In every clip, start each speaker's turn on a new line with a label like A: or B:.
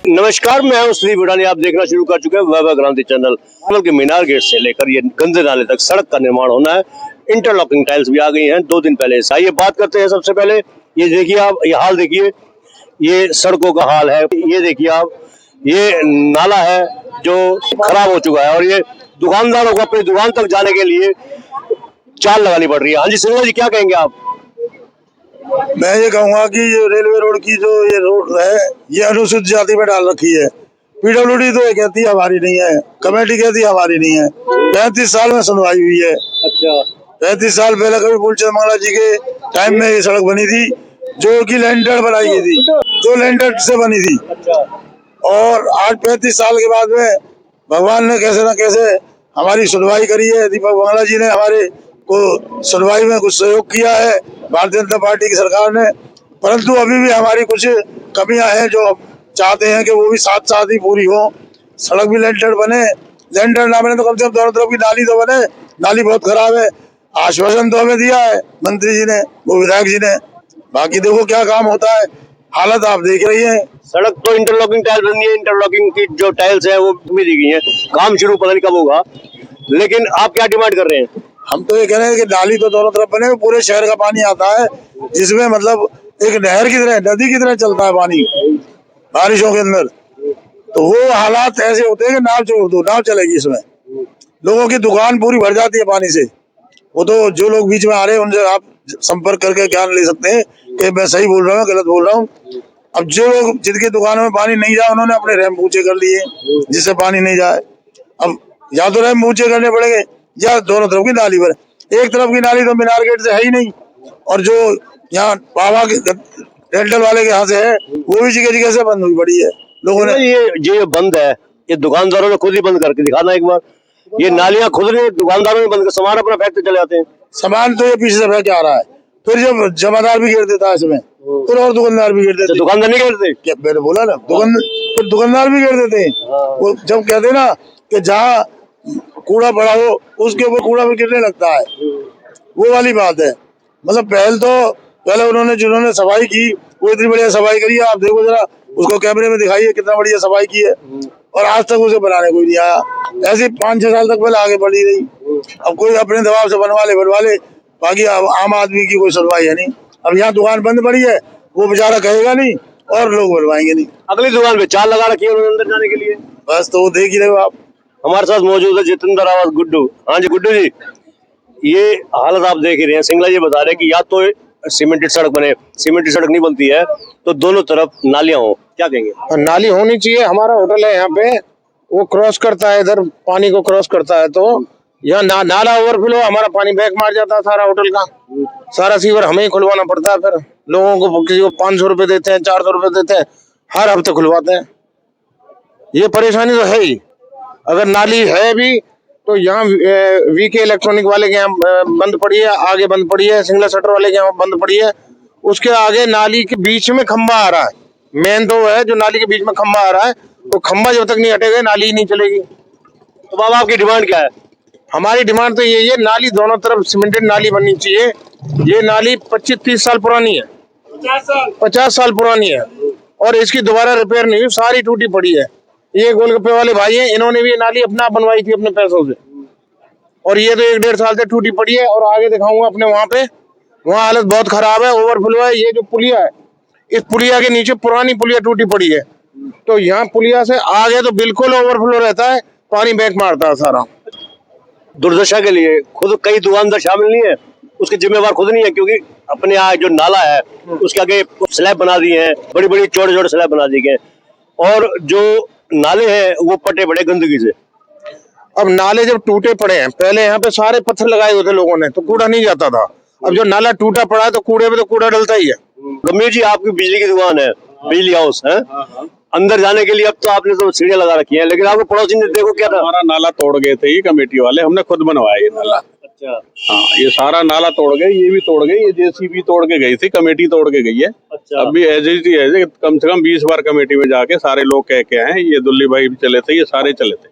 A: नमस्कार, मैं हूं श्री बुढ़ानी। आप देखना शुरू कर चुके हैं वैभव क्रांति चैनल। के मीनार गेट से लेकर ये गंदे नाले तक सड़क का निर्माण होना है। इंटरलॉकिंग टाइल्स भी आ गई हैं 2 दिन पहले से। आइए बात करते हैं। सबसे पहले ये देखिए आप, ये हाल देखिए, ये सड़कों का हाल है। ये देखिए आप, ये नाला है जो खराब हो चुका है और ये दुकानदारों को अपनी दुकान तक जाने के लिए चाल लगानी पड़ रही है। हाँ जी सिंह जी, क्या कहेंगे आप?
B: मैं ये कहूँगा कि ये रेलवे रोड की जो ये रोड है ये अनुसूचित जाति में डाल रखी है। पीडब्ल्यूडी तो ये कहती है हमारी नहीं है, कमेटी कहती है हमारी नहीं है। 35 साल में सुनवाई हुई है।
A: अच्छा,
B: 35 साल पहले कभी फूलचंद मंगला जी के टाइम में ये सड़क बनी थी, जो कि लैंडर बनाई गई थी, जो लैंडर से बनी थी।
A: अच्छा।
B: और आज 35 साल के बाद में भगवान ने कैसे न कैसे हमारी सुनवाई करी है। दीपक मंगला जी ने हमारे को सुनवाई में कुछ सहयोग किया है, भारतीय जनता पार्टी की सरकार ने। परंतु अभी भी हमारी कुछ कमियां हैं जो हम चाहते हैं कि वो भी साथ साथ ही पूरी हो। सड़क भी लैंडर बने, लैंडर ना बने तो कम से कम दोनों तरफ की नाली तो बने। नाली बहुत खराब है। आश्वासन तो हमें दिया है मंत्री जी ने, वो विधायक जी ने। बाकी देखो क्या काम होता है, हालत आप देख रही है।
A: सड़क तो इंटरलॉकिंग टाइल बननी है, इंटरलॉकिंग की जो टाइल्स है वो भी दी गई है। काम शुरू पता नहीं कब होगा, लेकिन आप क्या डिमांड कर रहे हैं?
B: हम तो ये कह रहे हैं कि नाली तो दोनों तरफ बने, पूरे शहर का पानी आता है, जिसमें मतलब एक नहर की तरह, नदी की तरह चलता है पानी बारिशों के अंदर। तो वो हालात ऐसे होते हैं कि नाव छोड़ दो, नाव चलेगी इसमें। लोगों की दुकान पूरी भर जाती है पानी से। वो तो जो लोग बीच में आ रहे हैं उनसे आप संपर्क करके ज्ञान ले सकते हैं कि मैं सही बोल रहा हूँ गलत बोल रहा हूँ। अब जो लोग जिनकी दुकानों में पानी नहीं जाए उन्होंने अपने रैंप ऊंचे कर लिए जिससे पानी नहीं जाए। अब या तो रैंप ऊंचे करने पड़ेंगे या दोनों तरफ की नाली बने। एक तरफ की नाली तो मीनार गेट से है ही नहीं, और जो यहाँ बाबा के डेंटल वाले के यहाँ से है वो भी जगह जगह से बंद हुई पड़ी है। लोगों ने
A: ये बंद है, ये दुकानदारों ने खुद ही बंद करके दिखाना एक बार। ये नालियां खुद ने दुकानदारों ने बंद कर सामान अपना फेंकते चले जाते हैं।
B: सामान तो ये पीछे से फेंक के आ रहा है, फिर जब जमादार भी घेर देता है इसमें, फिर और दुकानदार भी घेर देते।
A: दुकानदार नहीं घेरते क्या?
B: मैंने बोला ना, फिर दुकानदार भी घेर देते हैं। वो जब कहते हैं ना कि जहाँ कूड़ा पड़ा हो उसके ऊपर कूड़ा भी गिरने लगता है, वो वाली बात है। मतलब पहले उन्होंने जिन्होंने सफाई की वो इतनी बढ़िया सफाई करी है, आप देखो जरा उसको कैमरे में दिखाइए कितना बढ़िया सफाई की है, और आज तक उसे बनाने कोई नहीं आया। ऐसे 5-6 साल तक पहले आगे बढ़ी रही। अब कोई अपने दबाव से बनवा ले, बाकी आम आदमी की कोई सुनवाई है नहीं। अब यहाँ दुकान बंद पड़ी है, वो बेचारा कहेगा नहीं और लोग बनवाएंगे नहीं।
A: अगली दुकान पे चाल लगा रखी है उन्होंने अंदर जाने के लिए।
B: बस तो वो देख ही रहे हो आप।
A: हमारे साथ मौजूद है जितेंद्र आवाज गुड्डू। हाँ जी गुड्डू जी, ये हालत आप देख ही रहे हैं। सिंगला जी बता रहे हैं कि या तो सीमेंटेड सड़क बने, सीमेंटेड सड़क नहीं बनती है तो दोनों तरफ नालियां हो। क्या कहेंगे?
C: नाली होनी चाहिए। हमारा होटल है यहाँ पे, वो क्रॉस करता है इधर, पानी को क्रॉस करता है, तो यहाँ नाला ओवरफ्लो, हमारा पानी बैक मार जाता है सारा होटल का। सारा सीवर हमें ही खुलवाना पड़ता है। फिर लोगों को, किसी को 500 रुपए देते हैं, 400 रुपए देते हैं, हर हफ्ते खुलवाते हैं। ये परेशानी तो है ही। अगर नाली है भी तो यहाँ वीके इलेक्ट्रॉनिक वाले के यहाँ बंद पड़ी है, आगे बंद पड़ी है, सिंगला शटर वाले के यहाँ बंद पड़ी है। उसके आगे नाली के बीच में खंबा आ रहा है, मेन तो है जो नाली के बीच में खंबा आ रहा है, तो खंबा जब तक नहीं हटेगा नाली ही नहीं चलेगी।
A: तो बाबा आपकी डिमांड क्या है?
C: हमारी डिमांड तो यही है, नाली दोनों तरफ सीमेंटेड नाली बननी चाहिए। ये नाली 25-30 साल पुरानी है, 50 साल पुरानी है, और इसकी दोबारा रिपेयर नहीं हुई, सारी टूटी पड़ी है। ये गोलगप्पे वाले भाई हैं, इन्होंने भी ये नाली अपना बनवाई थी अपने पैसों से, और ये तो 1-1.5 साल से टूटी पड़ी है। और आगे दिखाऊंगा अपने वहां पे, वहाँ हालत बहुत खराब है, ओवरफ्लो है। ये जो पुलिया है, इस पुलिया के नीचे पुरानी पुलिया टूटी पड़ी है, तो यहाँ पुलिया से आगे तो बिल्कुल ओवरफ्लो रहता है, पानी बैक मारता है सारा।
A: दुर्दशा के लिए खुद कई दुकानदार शामिल नहीं है, उसके जिम्मेवार खुद नहीं है, क्योंकि अपने यहाँ जो नाला है उसके आगे स्लैब बना दिए हैं, बड़ी बड़ी चौड़े चौड़े स्लैब बना दिए गए, और जो नाले हैं वो पटे पड़े गंदगी से।
C: अब नाले जब टूटे पड़े हैं, पहले यहाँ पे सारे पत्थर लगाए हुए थे लोगों ने, तो कूड़ा नहीं जाता था। अब जो नाला टूटा पड़ा है तो कूड़े पे तो कूड़ा डलता ही है।
A: गंभीर जी, आपकी बिजली की दुकान है, बिजली हाउस है, अंदर जाने के लिए अब तो आपने तो सीढ़ियां लगा रखी है, लेकिन आपको पड़ोसी ने देखो क्या था,
D: हमारा नाला तोड़ गए थे ये कमेटी वाले, हमने खुद बनवाया ये नाला।
A: अच्छा,
D: हाँ, ये सारा नाला तोड़ गए, ये भी तोड़ गए, ये जेसीबी तोड़ के गई थी, कमेटी तोड़ के गई है।
A: अच्छा।
D: अब भी ऐसे कम से कम 20 बार कमेटी में जाके सारे लोग कह के आए, ये दुल्ली भाई भी चले थे, ये सारे चले थे,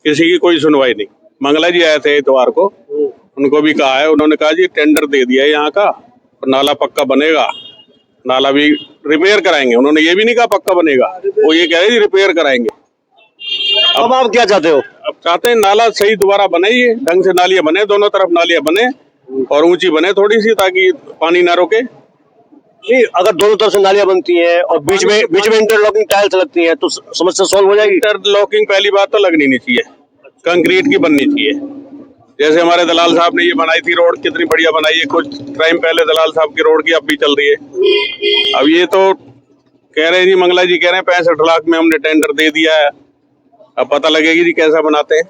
D: किसी की कोई सुनवाई नहीं। मंगला जी आए थे इतवार को, उनको भी कहा है, उन्होंने कहा जी टेंडर दे दिया है यहाँ का, नाला पक्का बनेगा, नाला भी रिपेयर कराएंगे। उन्होंने ये भी नहीं कहा पक्का बनेगा, वो ये कह रहे हैं रिपेयर कराएंगे।
A: अब आप क्या चाहते हो?
D: अब चाहते हैं नाला सही दोबारा बने, ये ढंग से नालियां बने, दोनों तरफ नालियां बने और ऊंची बने थोड़ी सी, ताकि पानी ना रोके।
A: नहीं, अगर दोनों तरफ से नालियां बनती हैं और बीच में इंटरलॉकिंग टाइल्स लगती हैं तो समस्या सॉल्व हो जाएगी।
D: इंटरलॉकिंग पहली बात तो लगनी नहीं चाहिए, कंक्रीट की बननी चाहिए। जैसे हमारे दलाल साहब ने ये बनाई थी रोड, कितनी बढ़िया बनाई है, कुछ टाइम पहले दलाल साहब की रोड की अब भी चल रही है। अब ये तो कह रहे हैं जी, मंगला जी कह रहे हैं 65 लाख में हमने टेंडर दे दिया है, अब पता लगेगी जी कैसा बनाते हैं।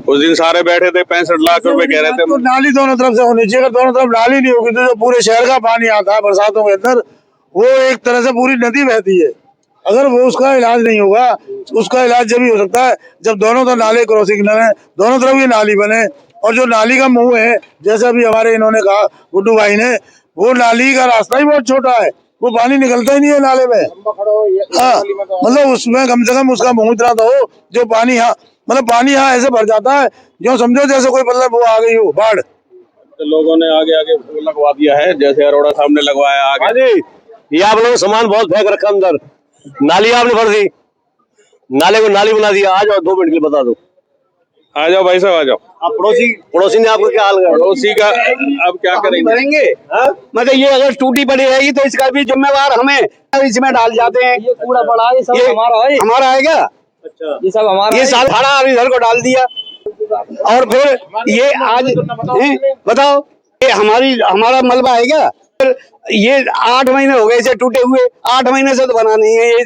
D: उस दिन सारे बैठे थे, 65 लाख रुपए कह रहे थे।
B: तो नाली दोनों तरफ से होनी चाहिए। अगर दोनों तरफ नाली नहीं होगी तो जो पूरे शहर का पानी आता है बरसातों के अंदर, वो एक तरह से पूरी नदी बहती है। अगर वो उसका इलाज नहीं होगा, उसका इलाज जब ही हो सकता है जब दोनों तरफ नाले क्रॉसिंग बने, दोनों तरफ की नाली बने। और जो नाली का मुंह है, जैसे अभी हमारे इन्होंने कहा गुड्डू भाई ने, वो नाली का रास्ता ही बहुत छोटा है, वो पानी निकलता ही नहीं है नाले में। हाँ, मतलब उसमें कम से कम उसका मुंह इतना तो हो जो पानी यहाँ, मतलब पानी यहाँ ऐसे भर जाता है जो समझो जैसे कोई मतलब वो आ गई हो बाढ़।
D: तो लोगों ने आगे आगे लगवा दिया है, जैसे अरोड़ा साहब ने लगवाया आगे।
A: ये आप लोगों ने सामान बहुत फेंक रखा अंदर, नाली आपने भर दी, नाले को नाली बना दिया। आ जाओ 2 मिनट के लिए बता दो।
D: आ जाओ भाई साहब, आ जाओ।
A: आप पड़ोसी ने आपको क्या हाल किया?
D: पड़ोसी का अब क्या करेंगे?
E: मतलब ये अगर टूटी पड़ी रहेगी तो इसका भी जिम्मेवार हमें, इसमें डाल जाते हैं। ये कूड़ा पड़ा है, सब हमारा है क्या? अच्छा, ये सब हमारा। ये साल भाड़ा इधर को डाल दिया और फिर ये आज बताओ, ये हमारा मलबा है क्या? ये 8 महीने हो गए इसे टूटे हुए, 8 महीने से तो बना नहीं है। ये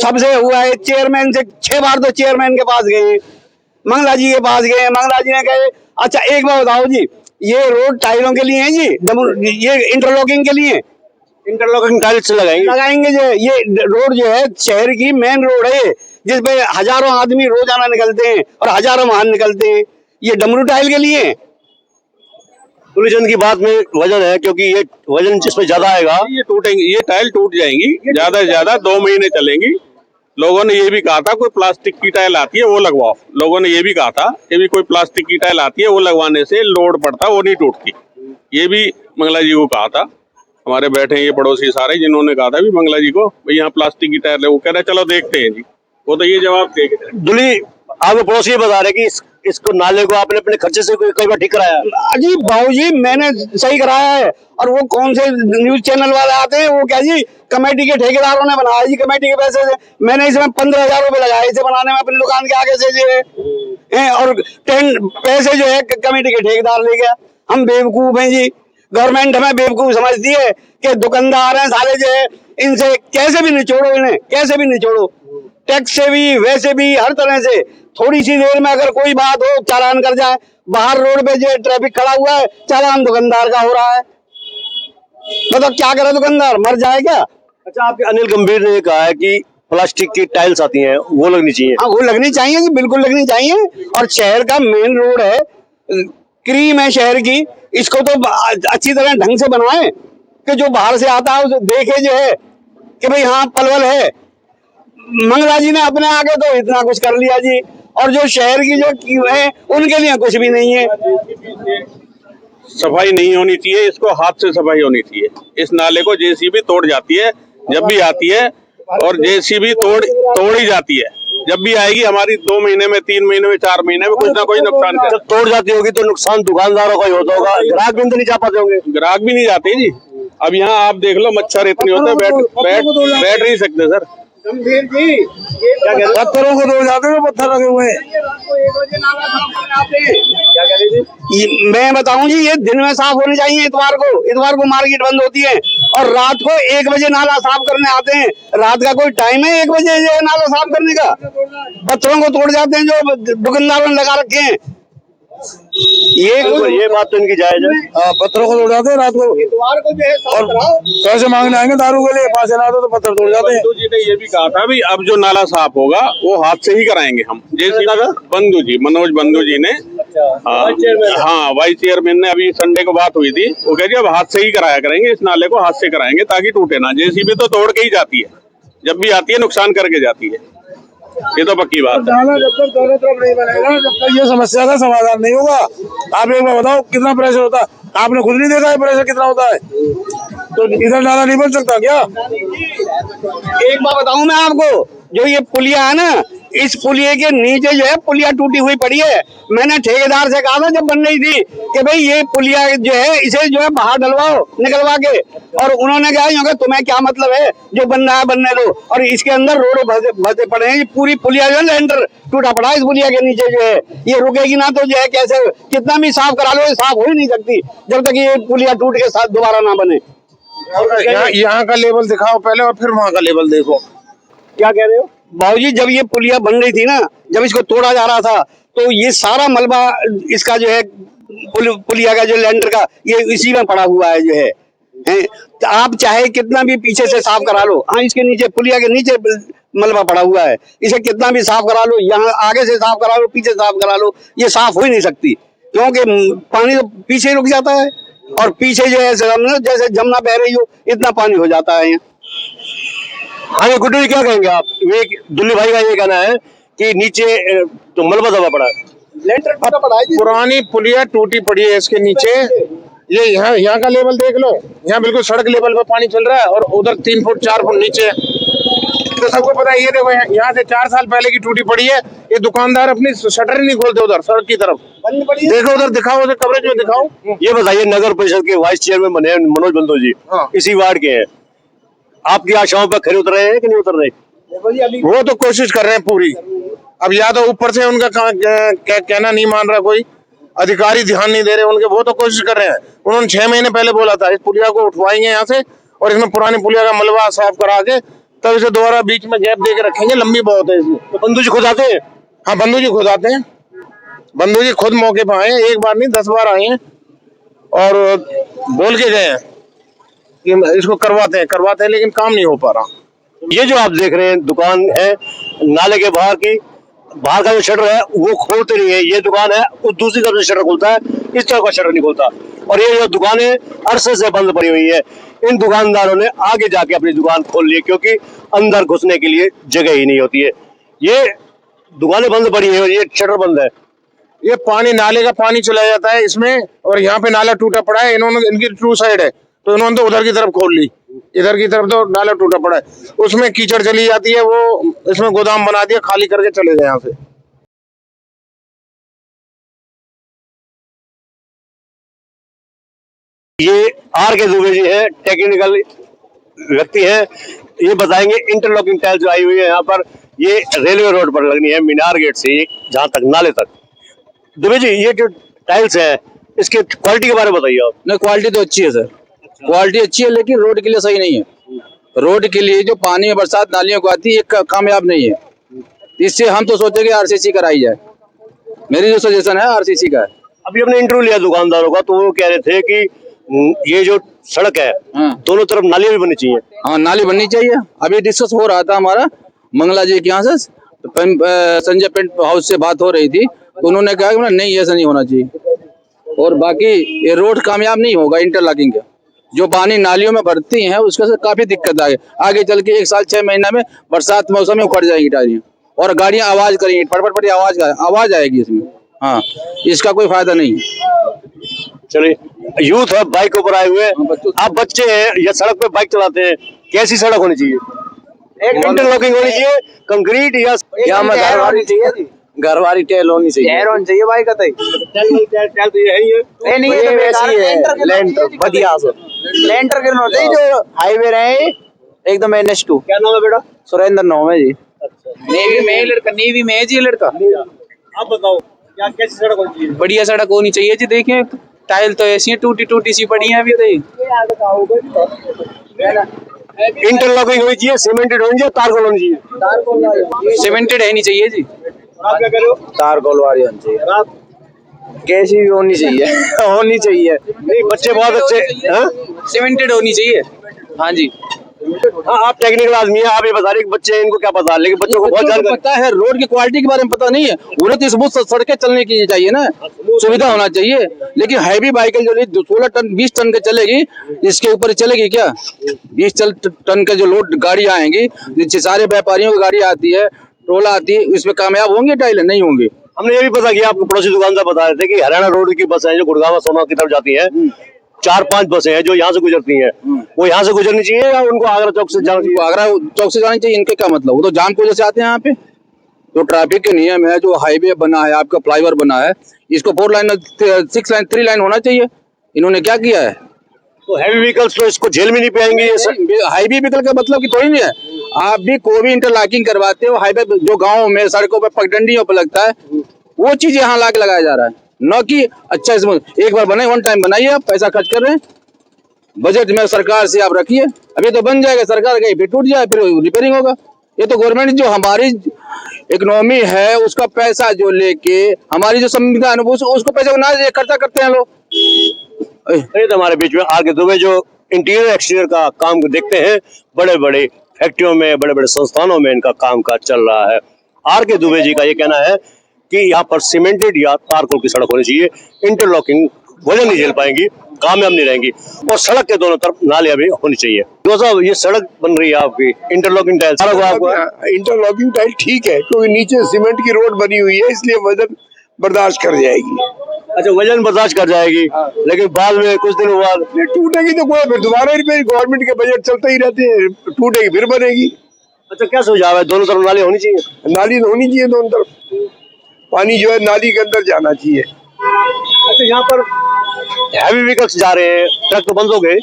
E: सबसे हुआ है, चेयरमैन से 6 बार तो चेयरमैन के पास गए, मंगला जी के पास गए, मंगला जी ने कहे अच्छा एक बार बताओ जी, ये रोड टाइलों के लिए है जी, ये इंटरलॉकिंग के लिए,
A: इंटरलॉकिंग टाइल्स
E: लगाएंगे जो ये रोड जो है शहर की मेन रोड है, जिसपे हजारों आदमी रोजाना निकलते हैं और हजारों वाहन निकलते हैं, ये डमरू टाइल के लिए।
A: टूरिज्म की बात में वजन है, क्योंकि ये वजन जिसमें ज्यादा आएगा
D: ये टूटेंगी, ये टाइल टूट जाएंगी, ज्यादा से ज्यादा 2 महीने चलेंगी। लोगों ने ये भी कहा था कोई प्लास्टिक की टाइल आती है वो लगवाओ, लोगों ने ये भी कहा था कि भी कोई प्लास्टिक की टाइल आती है वो लगवाने से लोड पड़ता, वो नहीं टूटती। ये भी मंगला जी को कहा था, हमारे बैठे ये पड़ोसी सारे, जिन्होंने कहा था भी मंगला जी को भाई यहाँ प्लास्टिक की टाइल है, वो कह रहे चलो देखते हैं जी, वो तो ये जवाब दे के
A: दुली आपके पड़ोसी बता रहे कि इसको नाले को आपने अपने खर्चे से कई बार ठीक कराया।
E: अजी बाबूजी मैंने सही कराया है, और वो कौन से न्यूज चैनल वाले आते हैं, वो क्या जी कमेटी के ठेकेदारों ने बनाया जी, कमेटी के पैसे से। मैंने इसमें 15,000 रुपए लगाए इसे बनाने में, अपनी दुकान के आगे से जो है, और 10 पैसे जो है कमेटी के ठेकेदार ले गया। हम बेवकूफ हैं जी, गवर्नमेंट हमें बेवकूफ समझती है कि दुकानदार हैं साले जो है, इनसे कैसे भी निचोड़ो, इन्हें कैसे भी निचोड़ो, टैक्स से भी वैसे भी हर तरह से। थोड़ी सी देर में अगर कोई बात हो चालान कर जाए, बाहर रोड पे जो ट्रैफिक खड़ा हुआ है चालान दुकानदार का हो रहा है, मतलब क्या करे दुकानदार, मर जाए क्या?
A: अच्छा, आपके अनिल गंभीर ने कहा है कि प्लास्टिक की टाइल्स आती हैं वो लगनी चाहिए।
E: हाँ वो लगनी चाहिए जी, बिल्कुल लगनी चाहिए। और शहर का मेन रोड है, क्रीम है शहर की, इसको तो अच्छी तरह ढंग से बनाए कि जो बाहर से आता है उसे देखे जो है कि भाई हाँ पलवल है। मंगला जी ने अपने आगे तो इतना कुछ कर लिया जी, और जो शहर की जो है उनके लिए कुछ भी नहीं है।
D: सफाई नहीं होनी चाहिए, इसको हाथ से सफाई होनी चाहिए। इस नाले को जेसीबी तोड़ जाती है जब भी आती है, और जेसीबी तोड़ ही जाती है जब भी आएगी। हमारी 2 महीने में, 3 महीने में, 4 महीने में कुछ ना कुछ नुकसान कर।
A: जब तोड़ जाती होगी तो नुकसान दुकानदारों का ही होता होगा, ग्राहक भी अंदर नहीं जा पाते होंगे।
D: ग्राहक भी नहीं जाते जी। अब यहाँ आप देख लो, मच्छर इतने होते हैं, बैठ नहीं सकते सर।
E: गंभीर जी
B: क्या कह रहे, पत्थरों को तोड़ जाते हैं, पत्थर लगे हुए हैं।
E: क्या कह रहे थे? मैं बताऊं जी, ये दिन में साफ होने चाहिए। इतवार को मार्केट बंद होती है, और रात को 1 बजे नाला साफ करने आते हैं। रात का कोई टाइम है 1 बजे नाला साफ करने का? पत्थरों को तोड़ जाते हैं जो दुकानदारों ने लगा रखे हैं।
A: ये बात तो इनकी जायज है।
B: हाँ, पत्थरों को तोड़ जाते हैं रात को,
E: इतवार को जो है
B: और पैसे मांगने आएंगे दारू के लिए, पैसे ना दो तो पत्थर तोड़ जाते हैं।
D: बंधु जी ने ये भी कहा था भी अब जो नाला साफ होगा वो हाथ से ही कराएंगे हम। जैसे बंधु जी, मनोज बंधु जी ने, हाँ वाइस चेयरमैन ने, अभी संडे को बात हुई थी, वो कह रही अब हाथ से ही कराया करेंगे, इस नाले को हाथ से कराएंगे ताकि टूटे ना। जेसीबी तो तोड़ के ही जाती है, जब भी आती है नुकसान करके जाती है, ये तो पक्की बात है।
B: नाला जब तक दोनों तरफ नहीं बनेगा, जब तक ये समस्या का समाधान नहीं होगा। आप एक बार बताओ कितना प्रेशर होता है, आपने खुद नहीं देखा है प्रेशर कितना होता है। तो इधर नाला नहीं बन सकता क्या?
E: एक बात बताऊं मैं आपको, जो ये पुलिया है ना, इस पुलिये के नीचे जो है पुलिया टूटी हुई पड़ी है। मैंने ठेकेदार से कहा था जब बन रही थी कि भाई ये पुलिया जो है इसे जो है बाहर डलवाओ निकलवा के, और उन्होंने कहा क्योंकि तुम्हें क्या मतलब है, जो बन रहा है बनने दो। और इसके अंदर रोडे भसे पड़े हैं, ये पूरी पुलिया जो है लेंटर टूटा पड़ा है इस पुलिया के नीचे जो है, ये रुकेगी ना तो जो है कैसे, कितना भी साफ करा लो ये साफ हो ही नहीं सकती जब तक ये पुलिया टूट के साथ दोबारा ना बने।
C: यहाँ का लेवल दिखाओ पहले और फिर वहाँ का लेवल देखो।
E: क्या कह रहे हो बाबूजी? जब ये पुलिया बन रही थी ना, जब इसको तोड़ा जा रहा था, तो ये सारा मलबा इसका जो है पुलिया का जो लैंडर का ये इसी में पड़ा हुआ है जो है तो आप चाहे कितना भी पीछे से साफ करा लो, हाँ इसके नीचे पुलिया के नीचे मलबा पड़ा हुआ है, इसे कितना भी साफ करा लो, यहाँ आगे से साफ करा लो पीछे साफ करा लो, ये साफ हो ही नहीं सकती, क्योंकि पानी तो पीछे रुक जाता है और पीछे जो है जैसे जमुना बह रही हो इतना पानी हो जाता है यहाँ।
A: हाँ ये गुड्डू जी क्या कहेंगे आप? ये दुल्ली भाई का ये कहना है कि नीचे तो मलबा दबा पड़ा है,
E: लेंटर टूटा पड़ा है।
C: पुरानी पुलिया टूटी पड़ी है इसके नीचे। ये यहाँ का लेवल देख लो, यहाँ बिल्कुल सड़क लेवल पे पानी चल रहा है और उधर 3 फुट 4 फुट नीचे है। तो सबको पता है, ये देखो यहाँ से 4 साल पहले की टूटी पड़ी है। ये दुकानदार अपनी शटर ही नहीं खोलते उधर सड़क की तरफ। देखो उधर दिखाओ, उधर कवरेज में दिखाओ।
A: ये बताइए नगर परिषद के वाइस चेयरमैन बने हैं मनोज बंदो जी,
C: हाँ।
A: इसी वार्ड के हैं, आपकी आशाओं पर खरे उतर रहे हैं कि नहीं उतर रहे?
C: वो तो कोशिश कर रहे हैं पूरी। अब या तो ऊपर से उनका कहना नहीं मान रहा कोई, अधिकारी ध्यान नहीं दे रहे उनके, वो तो कोशिश कर रहे हैं। उन्होंने 6 महीने पहले बोला था इस पुलिया को उठवाएंगे यहाँ से और इसमें पुरानी पुलिया का मलबा साफ करा के तब इसे दोबारा बीच में गैप दे के रखेंगे, लंबी बहुत है इसमें।
A: तो बंदू जी खुद आते हैं?
C: हाँ बंधु जी खुद आते हैं, बंधु जी खुद मौके पर आए हैं, एक बार नहीं 10 बार आए हैं और बोल के गए हैं कि इसको करवाते हैं लेकिन काम नहीं हो पा रहा।
A: ये जो आप देख रहे हैं दुकान है नाले के बाहर की, बाहर का जो शटर है वो खोलते नहीं है, ये दुकान है उस दूसरी तरफ से शटर खुलता है, इस तरफ का शटर नहीं खुलता, और ये जो दुकानें अरसे से बंद पड़ी हुई है, इन दुकानदारों ने आगे जाके अपनी दुकान खोल ली क्योंकि अंदर घुसने के लिए जगह ही नहीं होती है। ये दुकानें बंद पड़ी है और ये शटर बंद है।
C: ये पानी नाले का पानी चला जाता है इसमें और यहाँ पे नाला टूटा पड़ा है, इन्होंने इनकी ट्रू साइड है तो इन्होंने तो उधर की तरफ खोल ली, इधर की तरफ तो नाला टूटा पड़ा है, उसमें कीचड़ चली जाती है, वो इसमें गोदाम बना दिया, खाली करके चले गए यहाँ से।
A: ये आर के दुबे जी हैं, टेक्निकल व्यक्ति हैं, ये बताएंगे इंटरलॉकिंग टाइल जो आई हुई है यहाँ पर, ये रेलवे रोड पर लगनी है मीनार गेट से जहाँ तक नाले तक। दुबे जी ये जो टाइल्स है इसके क्वालिटी के बारे में बताइए आप।
F: नहीं क्वालिटी तो अच्छी है सर, क्वालिटी अच्छी है लेकिन रोड के लिए सही नहीं है। रोड के लिए जो पानी में बरसात नालियों को आती है कामयाब नहीं है, इससे हम तो सोचे कि आरसीसी कराई जाए, मेरी जो सजेशन है आरसीसी का है।
A: अभी हमने इंटरव्यू लिया दुकानदारों का तो वो कह रहे थे कि ये जो सड़क है दोनों तरफ नाली भी बननी चाहिए।
F: हाँ नाली बननी चाहिए। अभी डिस्कस हो रहा था हमारा मंगला जी के यहाँ से, संजय पेंट हाउस से बात हो रही थी तो उन्होंने कहा कि नहीं ऐसा नहीं होना चाहिए। और बाकी ये रोड कामयाब नहीं होगा इंटरलॉकिंग का, जो पानी नालियों में भरती हैं उसके से काफी दिक्कत आगे चल के 1 साल 6 महीना में बरसात मौसम में उखड़ जाएगी टायरियां और गाड़ियां आवाज करेंगी, पट आवाज आएगी इसमें। हाँ इसका कोई फायदा नहीं।
A: चलिए यूथ है बाइक ऊपर आए हुए, आप बच्चे हैं या सड़क पे बाइक चलाते हैं, कैसी सड़क होनी चाहिए? एक इंटरलॉकिंग होनी चाहिए, कंक्रीट या
F: घरवारी टेल होनी चाहिए,
E: होनी चाहिए भाई कतई नहीं ये वैसी है लेंटर बढ़िया से लेंटर के होते जो हाईवे रहे एकदम NH2।
A: क्या नाम है बेटा?
E: सुरेंद्र नाम है जी।
F: नेवी में लड़का, नेवी में है जी लड़का।
A: आप बताओ क्या कैसी सड़क होनी चाहिए?
F: बढ़िया सड़क होनी चाहिए जी। देखिए टाइल तो ऐसी है टूटी सी पड़ी है अभी तो।
A: इंटरलॉकिंग होनी चाहिए, सीमेंटेड होनी चाहिए, तारकोल होनी चाहिए?
F: सीमेंटेड है नहीं चाहिए जी,
A: आप क्या कह रहे हो?
E: तारकोल वाली होनी चाहिए, कैसी भी होनी चाहिए होनी चाहिए।
A: नहीं बच्चे बहुत अच्छे हैं,
F: सीमेंटेड होनी चाहिए। हाँ जी
A: हाँ आप टेक्निकल आदमी है, आप ये बता रहे कि बच्चे इनको क्या पता, लेकिन बच्चों को बहुत जानकारी
F: पता है, रोड की क्वालिटी के बारे में पता नहीं है, उन्हें तो स्मूथ सड़कें चलने की चाहिए ना, सुविधा होना चाहिए। लेकिन हैवी बाइक जो 16 टन 20 टन के चलेगी, इसके ऊपर चलेगी क्या? 20 टन के जो लोड गाड़ी आएंगी, सारे व्यापारियों की गाड़ी आती है, टोला आती है, इसमें कामयाब होंगे टाइल? नहीं होंगे।
A: हमने ये भी पता किया, आपको पड़ोसी दुकानदार बता रहे थे कि हरियाणा रोड की बस है जो गुड़गांव सोना की तरफ जाती है, 4-5 बसें हैं जो यहाँ से गुजरती हैं, वो यहाँ से गुजरनी चाहिए या उनको आगरा चौक से जाना चाहिए?
F: तो आगरा चौक से जानी चाहिए, इनके क्या मतलब? वो तो जाम की वजह से आते हैं यहाँ पे। जो ट्रैफिक के नियम है, जो हाईवे बना है, आपका फ्लाईओवर बना है, इसको 4 लाइन 6 लाइन 3 लाइन होना चाहिए। इन्होंने क्या किया है?
A: तो हैवी व्हीकल्स तो इसको झेल में नहीं पाएंगे ये सब।
F: हाईवे व्हीकल का मतलब कि थोड़ी नहीं है। आप भी कोई भी इंटरलॉकिंग करवाते हो, हाईवे जो गाँव में सड़कों पर पगडंडियों पर लगता है, वो चीज यहाँ लाके लगाया जा रहा है। न कि अच्छा इसमें एक बार बनाए, वन टाइम बनाइए, आप पैसा खर्च कर रहे हैं, बजट में सरकार से आप रखिए, अभी तो बन जाएगा, सरकार गई फिर टूट जाए, फिर रिपेयरिंग होगा। ये तो गवर्नमेंट जो हमारी इकोनॉमी है उसका पैसा जो लेके हमारी जो संविधान उसको पैसा ना खर्चा करते हैं लोग।
A: ये तो हमारे बीच में आगे दुबे जो इंटीरियर एक्सटीरियर का काम देखते हैं, बड़े बड़े फैक्ट्रियों में, बड़े बड़े संस्थानों में इनका काम काज चल रहा है। आर के दुबे जी का ये कहना है कि यहाँ पर सीमेंटेड या तारकोल की सड़क होनी चाहिए, इंटरलॉकिंग वजन नहीं झेल पाएंगी, कामयाब नहीं रहेंगी, और सड़क के दोनों तरफ नालियां भी होनी चाहिए। तो साहब ये सड़क बन रही है आपकी इंटरलॉकिंग टाइल,
G: इंटरलॉकिंग टाइल ठीक है, क्योंकि नीचे सीमेंट की रोड बनी हुई है, इसलिए वजन बर्दाश्त कर जाएगी।
A: अच्छा, वजन बर्दाश्त कर जाएगी, लेकिन बाद में कुछ दिनों बाद
G: टूटेगी तो कोई फिर दोबारा रिपेयर, गवर्नमेंट के बजट चलते ही रहते हैं, टूटेगी फिर बनेगी।
A: अच्छा, क्या सुझाव है? दोनों तरफ नाली होनी चाहिए,
G: नाली होनी चाहिए दोनों तरफ, पानी जो है नाली के अंदर जाना चाहिए।
A: अच्छा, यहाँ पर हैवी व्हीकल्स जा रहे हैं, ट्रक तो बंद हो गए,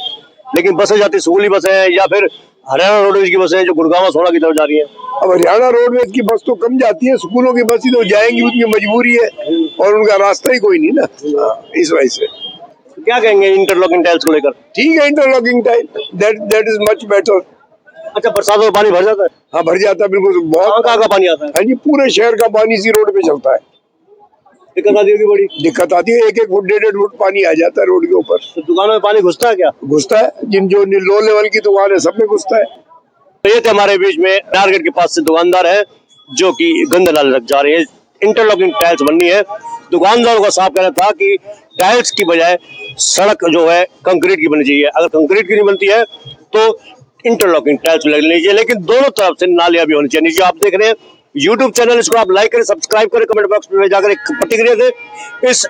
A: लेकिन बसें जाती, स्कूली बसें हैं या फिर हरियाणा रोडवेज की बसें जो गुड़गांव सोना की तरफ जा रही हैं।
G: अब हरियाणा रोडवेज की बस तो कम जाती है, स्कूलों की बस ही तो जाएंगी, उनकी मजबूरी है और उनका रास्ता ही कोई नहीं ना, इस वजह से।
A: क्या कहेंगे इंटरलॉकिंग टाइल्स को लेकर?
G: ठीक है, interlocking tile that is much better.
A: अच्छा, बरसातों में पानी भर जाता है?
G: हाँ, भर जाता है बिल्कुल, बहुत।
A: कहाँ का पानी आता है?
G: हाँ जी, पूरे शहर का पानी इसी रोड पे चलता है।
A: दिक्कत आती होगी बड़ी?
G: दिक्कत आती है, 1-1 फुट 1.5 फुट पानी आ जाता है रोड के ऊपर।
A: तो दुकानों में पानी घुसता है क्या?
G: घुसता है, जिन जो लो लेवल की दुकान है सब में घुसता है।
A: तो ये थे हमारे बीच में टारगेट के पास से दुकानदार है जो कि गंदे नाले तक जा रहे हैं। इंटरलॉकिंग टाइल्स बननी है, दुकानदारों का साफ कहना था कि टाइल्स की बजाय सड़क जो है कंक्रीट की बननी चाहिए। अगर कंक्रीट की नहीं बनती है तो इंटरलॉकिंग टाइल्स लगनी चाहिए, लेकिन दोनों तरफ से नालियां भी होनी चाहिए। नीचे आप देख रहे हैं यूट्यूब चैनल, इसको आप लाइक करें, सब्सक्राइब करें, कमेंट बॉक्स में जाकर एक प्रतिक्रिया दें, इस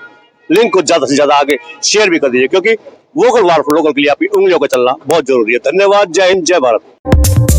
A: लिंक को ज्यादा से ज्यादा आगे शेयर भी कर दीजिए, क्योंकि वोकल फॉर लोकल के लिए आपकी उंगलियों का चलना बहुत जरूरी है। धन्यवाद, जय हिंद, जय भारत।